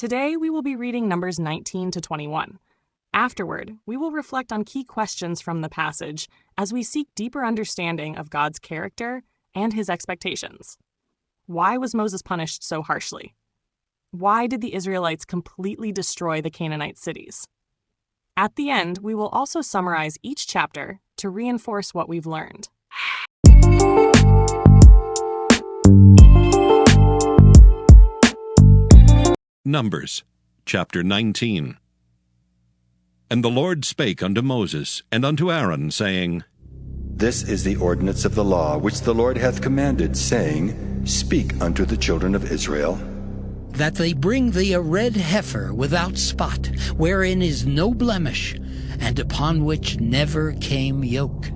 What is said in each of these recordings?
Today, we will be reading Numbers 19 to 21. Afterward, we will reflect on key questions from the passage as we seek deeper understanding of God's character and his expectations. Why was Moses punished so harshly? Why did the Israelites completely destroy the Canaanite cities? At the end, we will also summarize each chapter to reinforce what we've learned. Numbers, chapter 19. And the Lord spake unto Moses and unto Aaron, saying, This is the ordinance of the law which the Lord hath commanded, saying, Speak unto the children of Israel, that they bring thee a red heifer without spot, wherein is no blemish, and upon which never came yoke.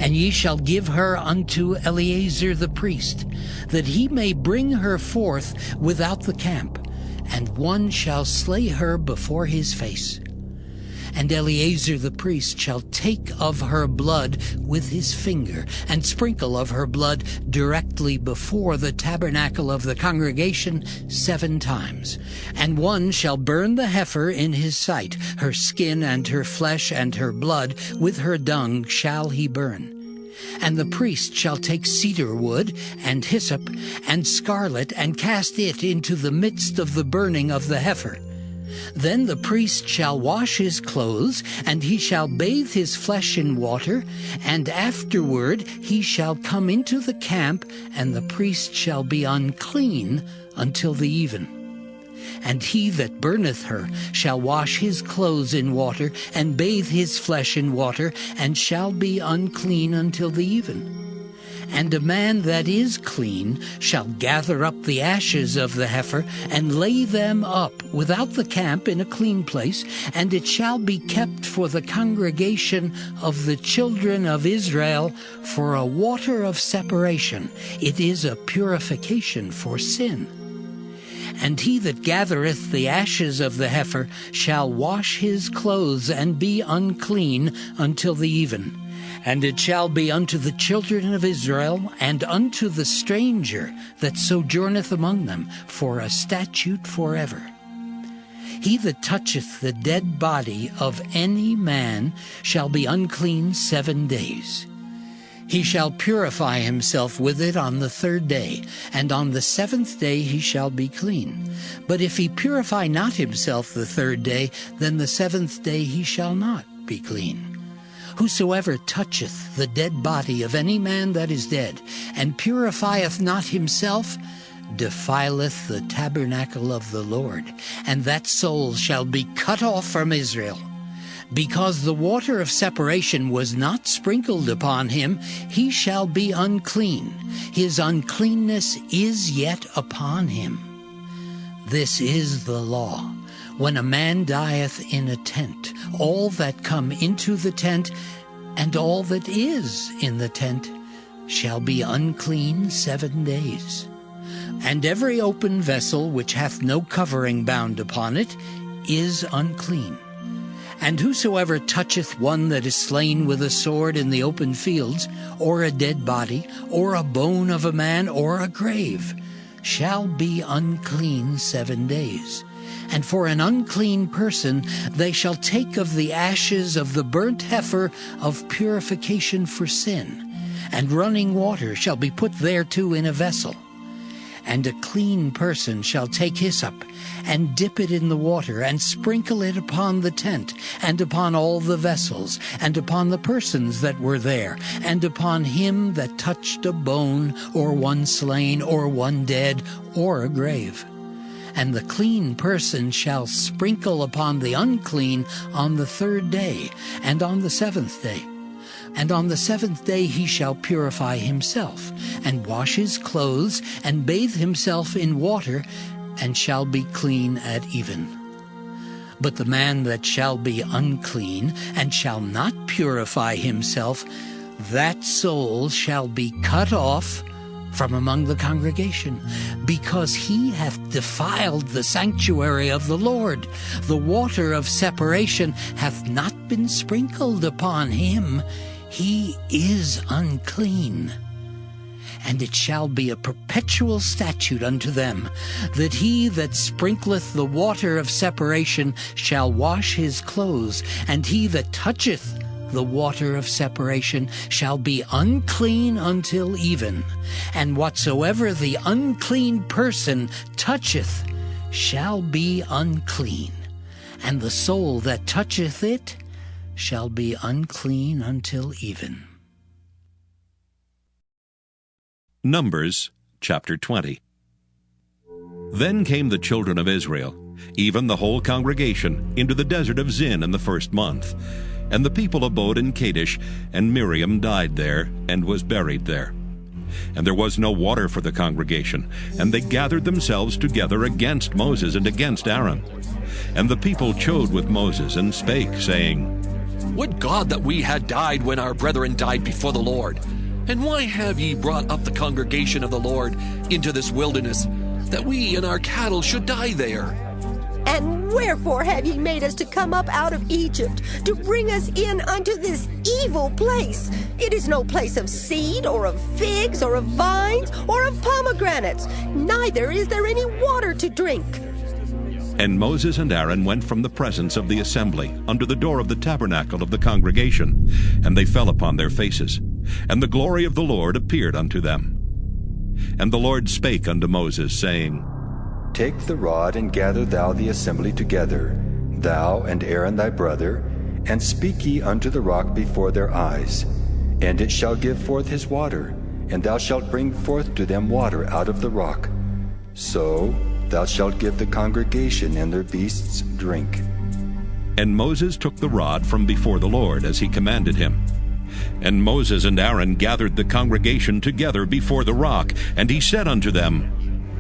And ye shall give her unto Eleazar the priest, that he may bring her forth without the camp, and one shall slay her before his face. And Eleazar the priest shall take of her blood with his finger, and sprinkle of her blood directly before the tabernacle of the congregation 7 times. And one shall burn the heifer in his sight, her skin and her flesh and her blood with her dung shall he burn. And the priest shall take cedar wood, and hyssop, and scarlet, and cast it into the midst of the burning of the heifer. Then the priest shall wash his clothes, and he shall bathe his flesh in water, and afterward he shall come into the camp, and the priest shall be unclean until the even. And he that burneth her shall wash his clothes in water, and bathe his flesh in water, and shall be unclean until the even. And a man that is clean shall gather up the ashes of the heifer, and lay them up without the camp in a clean place, and it shall be kept for the congregation of the children of Israel for a water of separation. It is a purification for sin. And he that gathereth the ashes of the heifer shall wash his clothes, and be unclean until the even. And it shall be unto the children of Israel, and unto the stranger that sojourneth among them, for a statute forever. He that toucheth the dead body of any man shall be unclean 7 days. He shall purify himself with it on the 3rd day, and on the 7th day he shall be clean. But if he purify not himself the 3rd day, then the 7th day he shall not be clean. Whosoever toucheth the dead body of any man that is dead, and purifieth not himself, defileth the tabernacle of the Lord, and that soul shall be cut off from Israel. Because the water of separation was not sprinkled upon him, he shall be unclean. His uncleanness is yet upon him. This is the law. When a man dieth in a tent, all that come into the tent, and all that is in the tent, shall be unclean 7 days. And every open vessel which hath no covering bound upon it is unclean. And whosoever toucheth one that is slain with a sword in the open fields, or a dead body, or a bone of a man, or a grave, shall be unclean 7 days. And for an unclean person they shall take of the ashes of the burnt heifer of purification for sin, and running water shall be put thereto in a vessel. And a clean person shall take hyssop, and dip it in the water, and sprinkle it upon the tent, and upon all the vessels, and upon the persons that were there, and upon him that touched a bone, or one slain, or one dead, or a grave. And the clean person shall sprinkle upon the unclean on the 3rd day, and on the 7th day. And on the 7th day he shall purify himself, and wash his clothes, and bathe himself in water, and shall be clean at even. But the man that shall be unclean, and shall not purify himself, that soul shall be cut off from among the congregation, because he hath defiled the sanctuary of the Lord. The water of separation hath not been sprinkled upon him. He is unclean. And it shall be a perpetual statute unto them, that he that sprinkleth the water of separation shall wash his clothes, and he that toucheth the water of separation shall be unclean until even. And whatsoever the unclean person toucheth shall be unclean, and the soul that toucheth it shall be unclean until even. Numbers chapter 20. Then came the children of Israel, even the whole congregation, into the desert of Zin in the first month. And the people abode in Kadesh, and Miriam died there, and was buried there. And there was no water for the congregation, and they gathered themselves together against Moses and against Aaron. And the people chode with Moses, and spake, saying, Would God that we had died when our brethren died before the Lord! And why have ye brought up the congregation of the Lord into this wilderness, that we and our cattle should die there? And wherefore have ye made us to come up out of Egypt, to bring us in unto this evil place? It is no place of seed, or of figs, or of vines, or of pomegranates, neither is there any water to drink. And Moses and Aaron went from the presence of the assembly unto the door of the tabernacle of the congregation, and they fell upon their faces. And the glory of the Lord appeared unto them. And the Lord spake unto Moses, saying, Take the rod, and gather thou the assembly together, thou and Aaron thy brother, and speak ye unto the rock before their eyes. And it shall give forth his water, and thou shalt bring forth to them water out of the rock. So thou shalt give the congregation and their beasts drink. And Moses took the rod from before the Lord, as he commanded him. And Moses and Aaron gathered the congregation together before the rock, and he said unto them,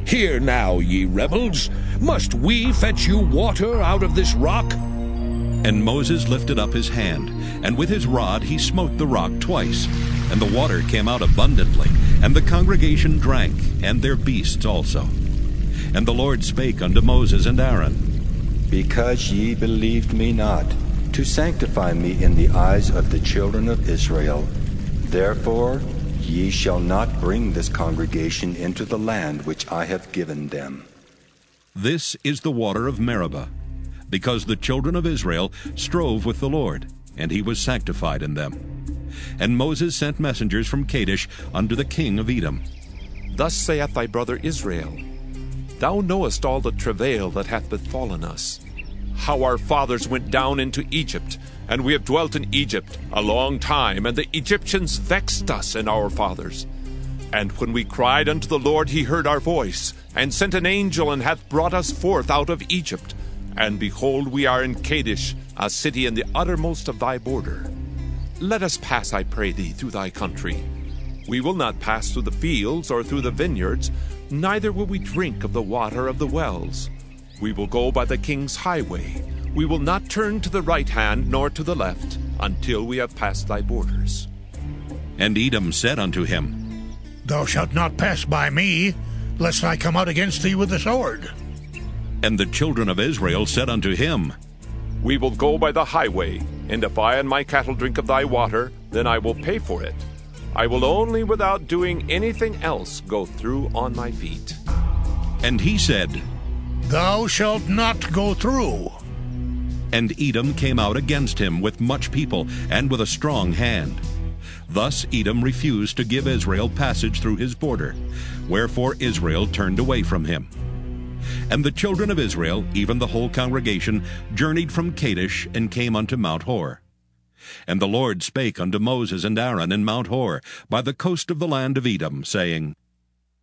Hear now, ye rebels, must we fetch you water out of this rock? And Moses lifted up his hand, and with his rod he smote the rock twice, and the water came out abundantly, and the congregation drank, and their beasts also. And the Lord spake unto Moses and Aaron, Because ye believed me not, to sanctify me in the eyes of the children of Israel, therefore ye shall not bring this congregation into the land which I have given them. This is the water of Meribah, because the children of Israel strove with the Lord, and he was sanctified in them. And Moses sent messengers from Kadesh unto the king of Edom. Thus saith thy brother Israel, Thou knowest all the travail that hath befallen us, how our fathers went down into Egypt, and we have dwelt in Egypt a long time, and the Egyptians vexed us and our fathers. And when we cried unto the Lord, he heard our voice, and sent an angel, and hath brought us forth out of Egypt. And behold, we are in Kadesh, a city in the uttermost of thy border. Let us pass, I pray thee, through thy country. We will not pass through the fields or through the vineyards, neither will we drink of the water of the wells. We will go by the king's highway. We will not turn to the right hand nor to the left, until we have passed thy borders. And Edom said unto him, Thou shalt not pass by me, lest I come out against thee with the sword. And the children of Israel said unto him, We will go by the highway, and if I and my cattle drink of thy water, then I will pay for it. I will only, without doing anything else, go through on my feet. And he said, Thou shalt not go through. And Edom came out against him with much people, and with a strong hand. Thus Edom refused to give Israel passage through his border, wherefore Israel turned away from him. And the children of Israel, even the whole congregation, journeyed from Kadesh, and came unto Mount Hor. And the Lord spake unto Moses and Aaron in Mount Hor, by the coast of the land of Edom, saying,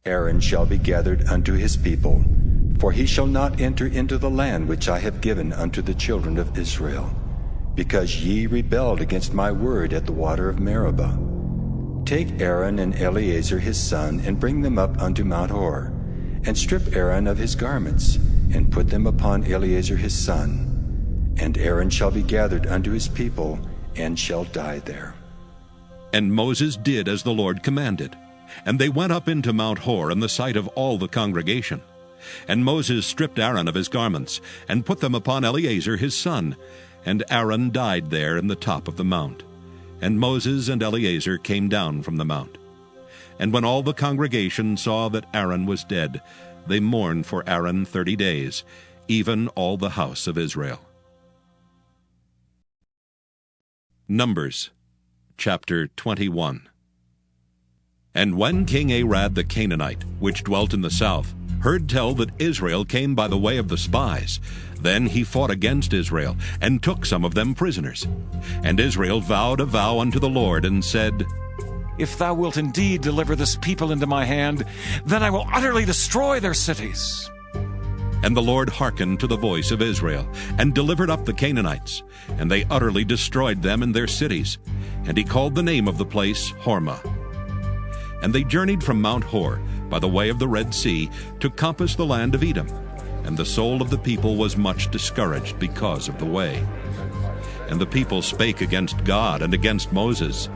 Aaron shall be gathered unto his people, for he shall not enter into the land which I have given unto the children of Israel, because ye rebelled against my word at the water of Meribah. Take Aaron and Eleazar his son, and bring them up unto Mount Hor, and strip Aaron of his garments, and put them upon Eleazar his son. And Aaron shall be gathered unto his people, and shall die there. And Moses did as the Lord commanded. And they went up into Mount Hor in the sight of all the congregation. And Moses stripped Aaron of his garments, and put them upon Eleazar his son. And Aaron died there in the top of the mount. And Moses and Eleazar came down from the mount. And when all the congregation saw that Aaron was dead, they mourned for Aaron 30 days, even all the house of Israel. Numbers chapter 21. And when King Arad the Canaanite, which dwelt in the south, heard tell that Israel came by the way of the spies, then he fought against Israel, and took some of them prisoners. And Israel vowed a vow unto the Lord, and said, If thou wilt indeed deliver this people into my hand, then I will utterly destroy their cities. And the Lord hearkened to the voice of Israel, and delivered up the Canaanites, and they utterly destroyed them and their cities. And he called the name of the place Hormah. And they journeyed from Mount Hor by the way of the Red Sea to compass the land of Edom. And the soul of the people was much discouraged because of the way. And the people spake against God and against Moses.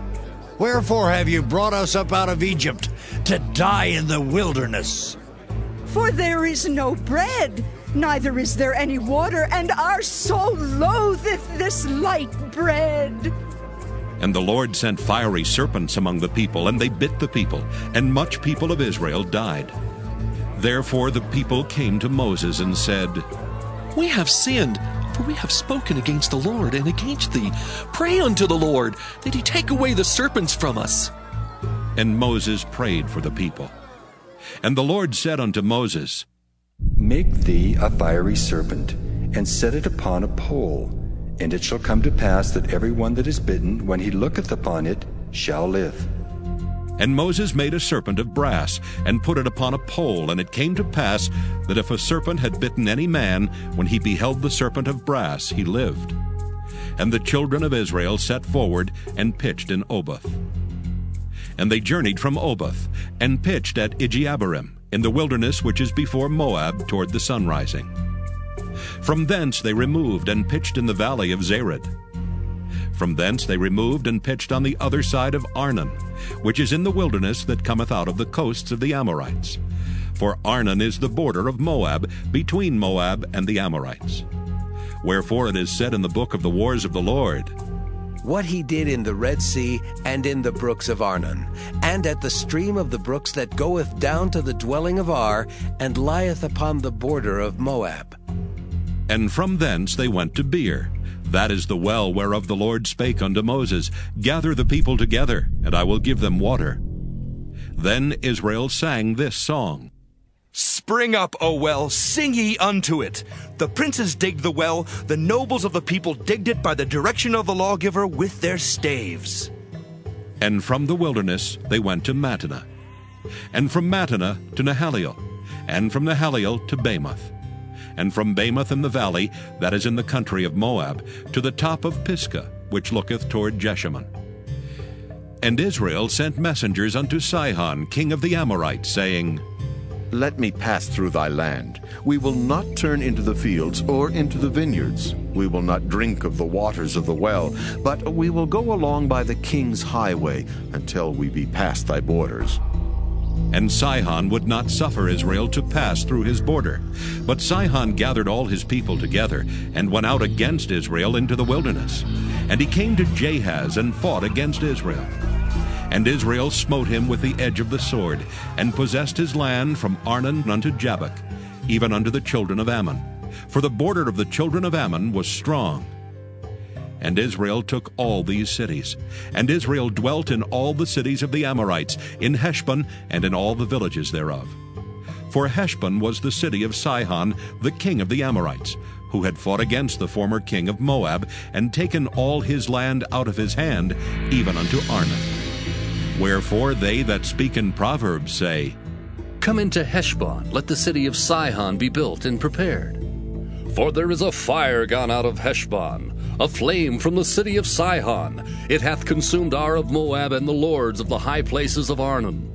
Wherefore have you brought us up out of Egypt to die in the wilderness? For there is no bread, neither is there any water, and our soul loatheth this light bread. And the Lord sent fiery serpents among the people, and they bit the people, and much people of Israel died. Therefore the people came to Moses and said, We have sinned, for we have spoken against the Lord and against thee. Pray unto the Lord, that he take away the serpents from us. And Moses prayed for the people. And the Lord said unto Moses, Make thee a fiery serpent, and set it upon a pole. And it shall come to pass that every one that is bitten, when he looketh upon it, shall live. And Moses made a serpent of brass, and put it upon a pole. And it came to pass that if a serpent had bitten any man, when he beheld the serpent of brass, he lived. And the children of Israel set forward, and pitched in Oboth. And they journeyed from Oboth, and pitched at Ijeabarim, in the wilderness which is before Moab, toward the sunrising. From thence they removed, and pitched in the valley of Zered. From thence they removed, and pitched on the other side of Arnon, which is in the wilderness that cometh out of the coasts of the Amorites. For Arnon is the border of Moab, between Moab and the Amorites. Wherefore it is said in the book of the wars of the Lord, What he did in the Red Sea, and in the brooks of Arnon, and at the stream of the brooks that goeth down to the dwelling of Ar, and lieth upon the border of Moab. And from thence they went to Beer. That is the well whereof the Lord spake unto Moses, Gather the people together, and I will give them water. Then Israel sang this song. Spring up, O well, sing ye unto it. The princes digged the well, the nobles of the people digged it by the direction of the lawgiver with their staves. And from the wilderness they went to Mattanah, and from Mattanah to Nahaliel, and from Nahaliel to Bamoth, and from Bamoth in the valley, that is in the country of Moab, to the top of Pisgah, which looketh toward Jeshimon. And Israel sent messengers unto Sihon, king of the Amorites, saying, Let me pass through thy land. We will not turn into the fields or into the vineyards. We will not drink of the waters of the well, but we will go along by the king's highway until we be past thy borders. And Sihon would not suffer Israel to pass through his border. But Sihon gathered all his people together, and went out against Israel into the wilderness. And he came to Jahaz, and fought against Israel. And Israel smote him with the edge of the sword, and possessed his land from Arnon unto Jabbok, even unto the children of Ammon. For the border of the children of Ammon was strong. And Israel took all these cities. And Israel dwelt in all the cities of the Amorites, in Heshbon, and in all the villages thereof. For Heshbon was the city of Sihon, the king of the Amorites, who had fought against the former king of Moab, and taken all his land out of his hand, even unto Arnon. Wherefore they that speak in Proverbs say, Come into Heshbon, let the city of Sihon be built and prepared. For there is a fire gone out of Heshbon, a flame from the city of Sihon. It hath consumed Ar of Moab and the lords of the high places of Arnon.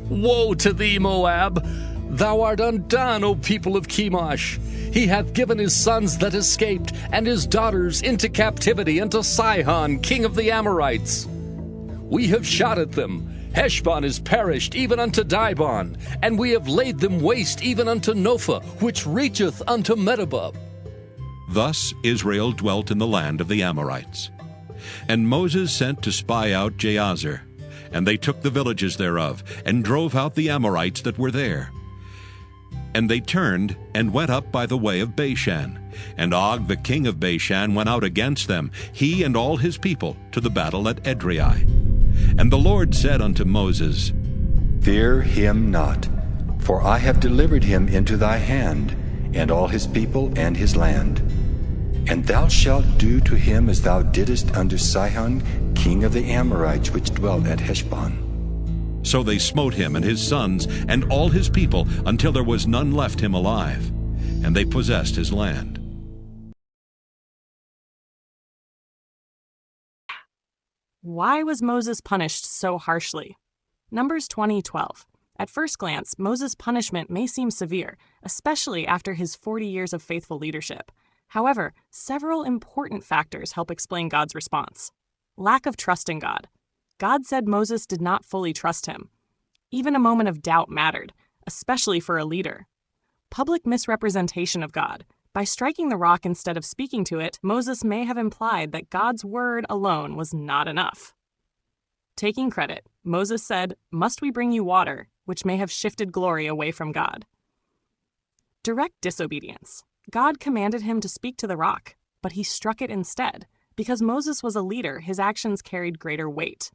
Woe to thee, Moab! Thou art undone, O people of Chemosh! He hath given his sons that escaped, and his daughters into captivity unto Sihon, king of the Amorites. We have shot at them. Heshbon is perished, even unto Dibon, and we have laid them waste, even unto Nophah, which reacheth unto Medeba. Thus Israel dwelt in the land of the Amorites. And Moses sent to spy out Jahazer. And they took the villages thereof, and drove out the Amorites that were there. And they turned and went up by the way of Bashan. And Og the king of Bashan went out against them, he and all his people, to the battle at Edrei. And the Lord said unto Moses, Fear him not, for I have delivered him into thy hand, and all his people and his land. And thou shalt do to him as thou didst unto Sihon, king of the Amorites, which dwelt at Heshbon. So they smote him and his sons and all his people until there was none left him alive, and they possessed his land. Why was Moses punished so harshly? Numbers 20:12. At first glance, Moses' punishment may seem severe, especially after his 40 years of faithful leadership. However, several important factors help explain God's response. Lack of trust in God. God said Moses did not fully trust him. Even a moment of doubt mattered, especially for a leader. Public misrepresentation of God. By striking the rock instead of speaking to it, Moses may have implied that God's word alone was not enough. Taking credit, Moses said, "Must we bring you water?" which may have shifted glory away from God. Direct disobedience. God commanded him to speak to the rock, but he struck it instead. Because Moses was a leader, his actions carried greater weight.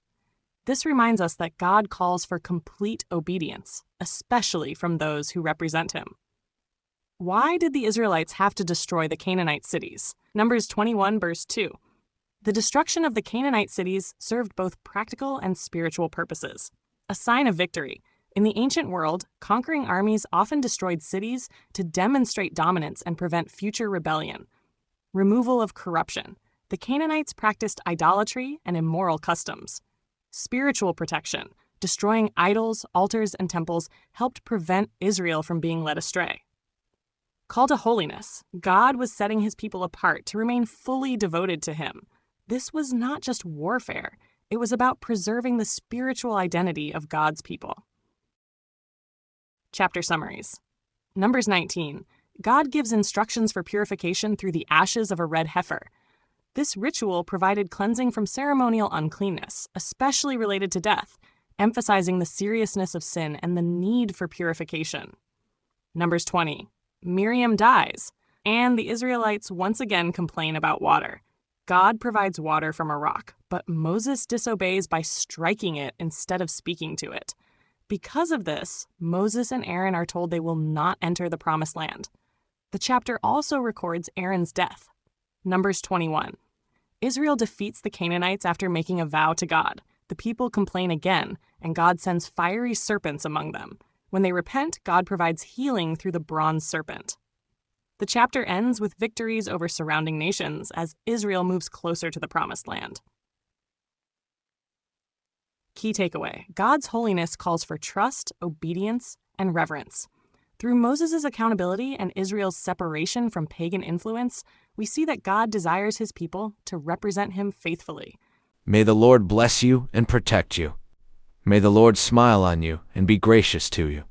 This reminds us that God calls for complete obedience, especially from those who represent him. Why did the Israelites have to destroy the Canaanite cities? Numbers 21, verse 2. The destruction of the Canaanite cities served both practical and spiritual purposes. A sign of victory. In the ancient world, conquering armies often destroyed cities to demonstrate dominance and prevent future rebellion. Removal of corruption. The Canaanites practiced idolatry and immoral customs. Spiritual protection. Destroying idols, altars, and temples helped prevent Israel from being led astray. Call to holiness. God was setting his people apart to remain fully devoted to him. This was not just warfare. It was about preserving the spiritual identity of God's people. Chapter summaries. Numbers 19. God gives instructions for purification through the ashes of a red heifer. This ritual provided cleansing from ceremonial uncleanness, especially related to death, emphasizing the seriousness of sin and the need for purification. Numbers 20. Miriam dies, and the Israelites once again complain about water. God provides water from a rock, but Moses disobeys by striking it instead of speaking to it. Because of this, Moses and Aaron are told they will not enter the promised land. The chapter also records Aaron's death. Numbers 21. Israel defeats the Canaanites after making a vow to God. The people complain again, and God sends fiery serpents among them. When they repent, God provides healing through the bronze serpent. The chapter ends with victories over surrounding nations as Israel moves closer to the promised land. Key takeaway: God's holiness calls for trust, obedience, and reverence. Through Moses' accountability and Israel's separation from pagan influence, we see that God desires his people to represent him faithfully. May the Lord bless you and protect you. May the Lord smile on you and be gracious to you.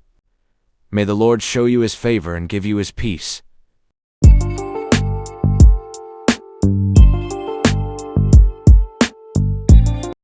May the Lord show you his favor and give you his peace.